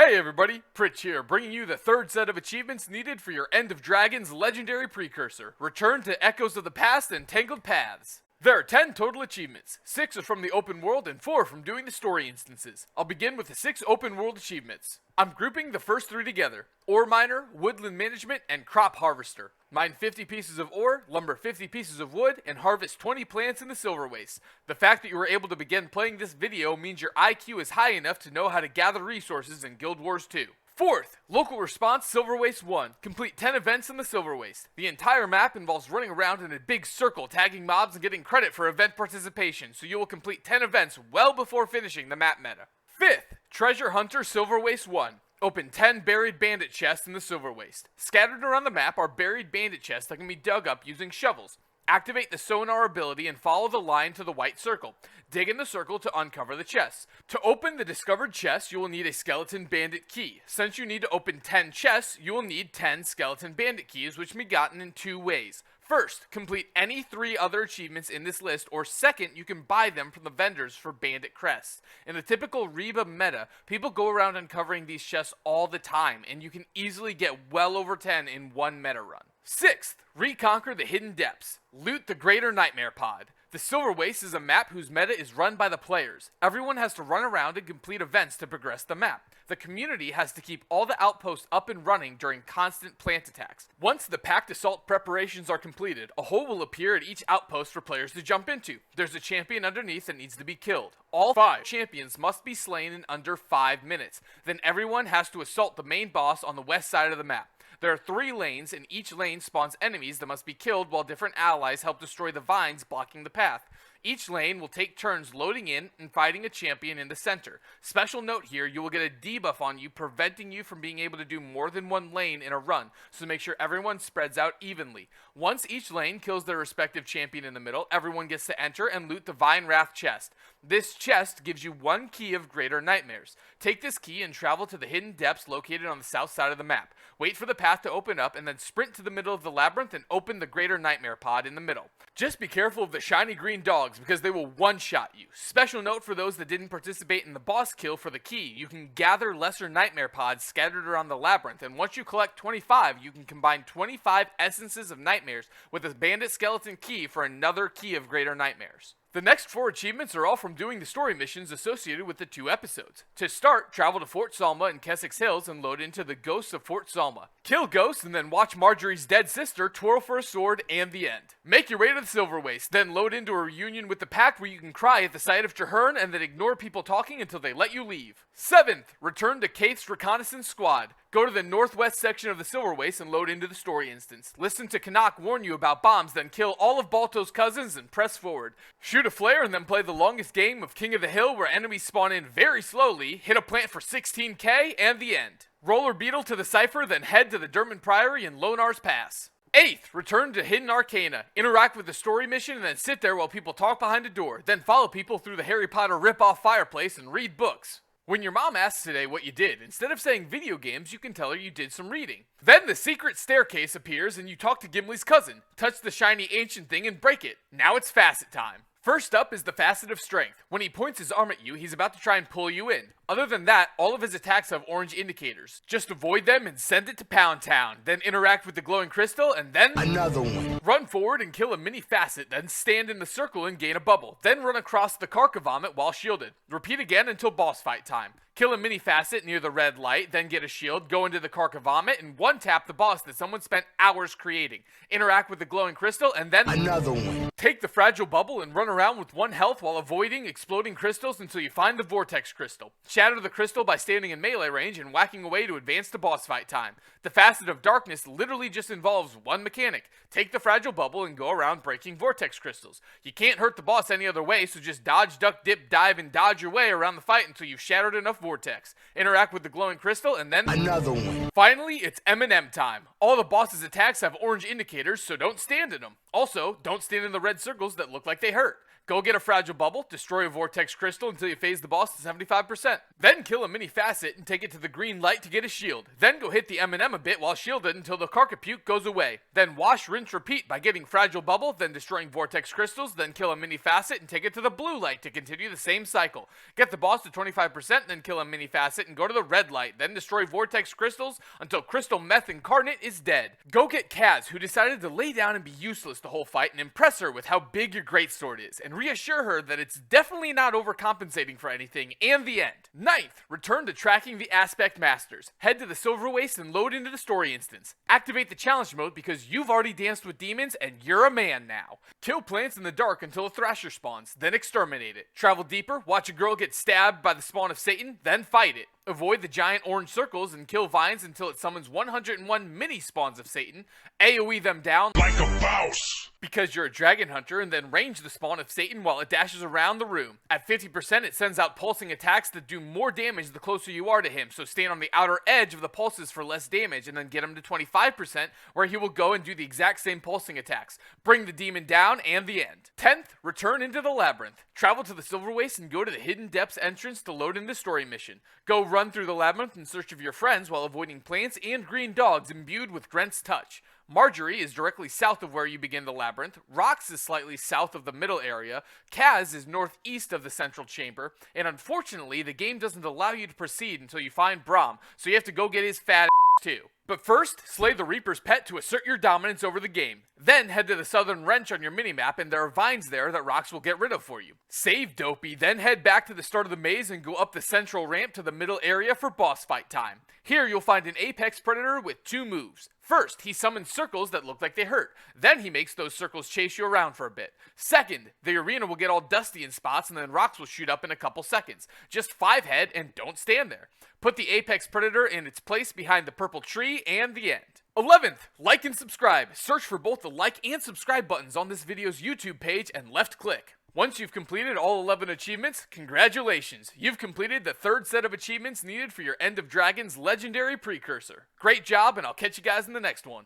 Hey everybody, Pritch here, bringing you the third set of achievements needed for your End of Dragons Legendary Precursor. Return to Echoes of the Past and Tangled Paths. There are 10 total achievements. 6 are from the open world and 4 from doing the story instances. I'll begin with the 6 open world achievements. I'm grouping the first 3 together: Ore Miner, Woodland Management, and Crop Harvester. Mine 50 pieces of ore, lumber 50 pieces of wood, and harvest 20 plants in the Silver Waste. The fact that you were able to begin playing this video means your IQ is high enough to know how to gather resources in Guild Wars 2. Fourth, Local Response Silver Waste 1. Complete 10 events in the Silver Waste. The entire map involves running around in a big circle, tagging mobs and getting credit for event participation, so you will complete 10 events well before finishing the map meta. Fifth, Treasure Hunter Silver Waste 1. Open 10 buried bandit chests in the Silver Waste. Scattered around the map are buried bandit chests that can be dug up using shovels. Activate the sonar ability and follow the line to the white circle. Dig in the circle to uncover the chests. To open the discovered chest, you will need a skeleton bandit key. Since you need to open 10 chests, you will need 10 skeleton bandit keys, which can be gotten in 2 ways. First, complete any 3 other achievements in this list, or second, you can buy them from the vendors for bandit crests. In the typical Reba meta, people go around uncovering these chests all the time, and you can easily get well over 10 in one meta run. Sixth, reconquer the hidden depths. Loot the Greater Nightmare Pod. The Silver Waste is a map whose meta is run by the players. Everyone has to run around and complete events to progress the map. The community has to keep all the outposts up and running during constant plant attacks. Once the packed assault preparations are completed, a hole will appear at each outpost for players to jump into. There's a champion underneath that needs to be killed. All 5 champions must be slain in under 5 minutes. Then everyone has to assault the main boss on the west side of the map. There are 3 lanes, and each lane spawns enemies that must be killed while different allies help destroy the vines blocking the path. Each lane will take turns loading in and fighting a champion in the center. Special note here, you will get a debuff on you, preventing you from being able to do more than 1 lane in a run, so make sure everyone spreads out evenly. Once each lane kills their respective champion in the middle, everyone gets to enter and loot the Vine Wrath chest. This chest gives you 1 key of Greater Nightmares. Take this key and travel to the hidden depths located on the south side of the map. Wait for the path to open up and then sprint to the middle of the labyrinth and open the Greater Nightmare Pod in the middle. Just be careful of the shiny green dogs because they will one-shot you. Special note for those that didn't participate in the boss kill for the key, you can gather lesser nightmare pods scattered around the labyrinth, and once you collect 25, you can combine 25 essences of nightmares with a bandit skeleton key for another key of Greater Nightmares. The next 4 achievements are all from doing the story missions associated with the 2 episodes. To start, travel to Fort Salma in Kessex Hills and load into the Ghosts of Fort Salma. Kill ghosts and then watch Marjorie's dead sister twirl for a sword and the end. Make your way to the Silver Waste, then load into a reunion with the pack where you can cry at the sight of Traherne and then ignore people talking until they let you leave. 7th, return to Kaith's Reconnaissance Squad. Go to the northwest section of the Silver Waste and load into the story instance. Listen to Canuck warn you about bombs, then kill all of Balto's cousins and press forward. Shoot a flare and then play the longest game of King of the Hill where enemies spawn in very slowly, hit a plant for 16k, and the end. Roller Beetle to the Cypher, then head to the Dermot Priory and Lonar's Pass. 8th, return to Hidden Arcana. Interact with the story mission and then sit there while people talk behind a door. Then follow people through the Harry Potter rip-off fireplace and read books. When your mom asks today what you did, instead of saying video games, you can tell her you did some reading. Then the secret staircase appears and you talk to Gimli's cousin. Touch the shiny ancient thing and break it. Now it's Facet time. First up is the Facet of Strength. When he points his arm at you, he's about to try and pull you in. Other than that, all of his attacks have orange indicators. Just avoid them and send it to Pound Town. Then interact with the glowing crystal and then another one. Run forward and kill a mini Facet, then stand in the circle and gain a bubble. Then run across the Carcavomit while shielded. Repeat again until boss fight time. Kill a mini Facet near the red light, then get a shield, go into the Carcavomit, and one-tap the boss that someone spent hours creating. Interact with the glowing crystal, and then another one. Take the fragile bubble and run around with 1 health while avoiding exploding crystals until you find the vortex crystal. Shatter the crystal by standing in melee range and whacking away to advance to boss fight time. The Facet of Darkness literally just involves 1 mechanic. Take the fragile bubble and go around breaking vortex crystals. You can't hurt the boss any other way, so just dodge, duck, dip, dive, and dodge your way around the fight until you've shattered enough vortex. Interact with the glowing crystal and then another one. Finally, it's M&M time. All the boss's attacks have orange indicators, so don't stand in them. Also, don't stand in the red circles that look like they hurt. Go get a Fragile Bubble, destroy a Vortex Crystal until you phase the boss to 75%. Then kill a mini Facet and take it to the green light to get a shield. Then go hit the M&M a bit while shielded until the Carcapuke goes away. Then wash, rinse, repeat by getting Fragile Bubble, then destroying Vortex Crystals, then kill a mini Facet and take it to the blue light to continue the same cycle. Get the boss to 25%, then kill a mini Facet and go to the red light, then destroy Vortex Crystals until Crystal Meth Incarnate is dead. Go get Kaz, who decided to lay down and be useless the whole fight, and impress her with how big your greatsword is, and reassure her that it's definitely not overcompensating for anything, and the end. 9th, return to tracking the Aspect Masters. Head to the Silver Waste and load into the story instance. Activate the challenge mode because you've already danced with demons and you're a man now. Kill plants in the dark until a Thrasher spawns, then exterminate it. Travel deeper, watch a girl get stabbed by the spawn of Satan, then fight it. Avoid the giant orange circles and kill vines until it summons 101 mini spawns of Satan. AoE them down like a mouse because you're a dragon hunter, and then range the spawn of Satan while it dashes around the room. At 50%, it sends out pulsing attacks that do more damage the closer you are to him, so stand on the outer edge of the pulses for less damage, and then get him to 25%, where he will go and do the exact same pulsing attacks. Bring the demon down, and the end. 10th, return into the Labyrinth. Travel to the Silver Waste and go to the Hidden Depths entrance to load in the story mission. Go run through the Labyrinth in search of your friends while avoiding plants and green dogs imbued with Grent's touch. Marjorie is directly south of where you begin the Labyrinth, Rox is slightly south of the middle area, Kaz is northeast of the central chamber, and unfortunately the game doesn't allow you to proceed until you find Braum, so you have to go get his fat ass too. But first, slay the Reaper's pet to assert your dominance over the game. Then head to the Southern Wrench on your minimap, and there are vines there that Rox will get rid of for you. Save Dopey, then head back to the start of the maze and go up the central ramp to the middle area for boss fight time. Here you'll find an Apex Predator with 2 moves. First, he summons circles that look like they hurt. Then he makes those circles chase you around for a bit. Second, the arena will get all dusty in spots, and then Rox will shoot up in a couple seconds. Just 5 head and don't stand there. Put the Apex Predator in its place behind the purple tree, and the end. 11th, like and subscribe. Search for both the like and subscribe buttons on this video's YouTube page and left click. Once you've completed all 11 achievements, congratulations! You've completed the 3rd set of achievements needed for your End of Dragons Legendary Precursor. Great job, and I'll catch you guys in the next one.